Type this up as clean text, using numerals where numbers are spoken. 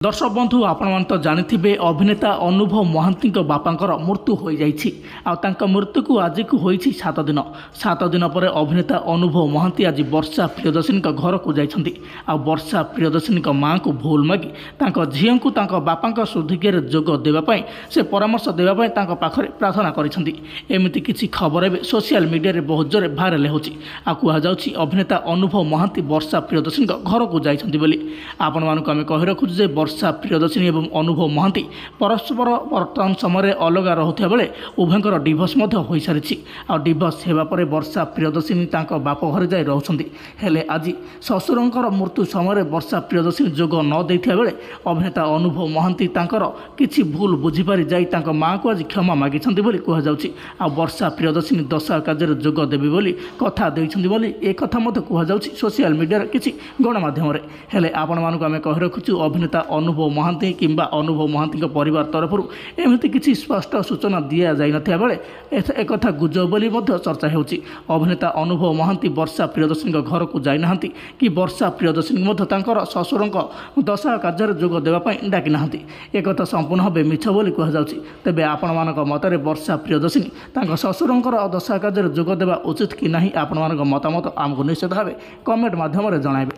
दर्शक बंधु आपण तो जानी अभिनेता अनुभव महांती बापांकर मृत्यु हो जाइछि। मृत्यु को आज को होइछि 7 दिन पर अभिनेता अनुभव महांती आज वर्षा प्रियदर्शिनी घर को जाइछन्ति। वर्षा प्रियदर्शिनी माँ को भूल मागी झील को बापा सुधिक्य जोग देवाई से परामर्श देवाई पाखरे प्रार्थना करिसेंति। एमिति किछि खबर एवं सोशल मीडिया बहुत जोरे भाइराल होछि। कहुछि अभिनेता अनुभव महांती वर्षा प्रियदर्शिनी घर को जाइछन्ति बोली। आपण मानक आमे कहि रखुछु जे वर्षा प्रियदर्शिनी एवं अनुभव महांती परस्पर वर्तमान समय अलग रोता बेले उभयंकर डिभोर्स हो सारी। डिभोर्स होगापर वर्षा प्रियदर्शिनी बाप घर जाए रोचे। हेले आज शशुरंकर मृत्यु समय वर्षा प्रियदर्शिनी जोग न देता बेले अभिनेता अनुभव महांती किछि भूल बुझीपारी जाई माँ को आज क्षमा मागी कहुच्छी। वर्षा प्रियदर्शिनी दशा कार्य जोग देवी बोली कथा देइछन्ति बोली एक कथा कहुच्छी सोशल मीडिया किछि गणमाध्यम। हेले आपण मानक आमे कहि रखुछु अभिनेता अनुभव महांती किंबा अनुभव महांती परिवार तरफ एमती किसी स्पष्ट सूचना दि जाई नथिया बेले एक कथा गुजब बोली चर्चा होउछि। अभिनेता अनुभव महांती वर्षा प्रियदर्शिनी घर को जाई नाहंती कि वर्षा प्रियदर्शिनी शशुरंक दशा कार्य जोग देवाई डाकी नाहंती। एक कथा संपूर्ण भावे मिछ बोली कहुच्छी। तेबे आपण मानक मतरे वर्षा प्रियदर्शिनी शशुरंकर दशा कार्य जोग देवा उचित कि नहीं आपण मानक मतामत आमको निश्चित भावे कमेंट माध्यम जणाइबे।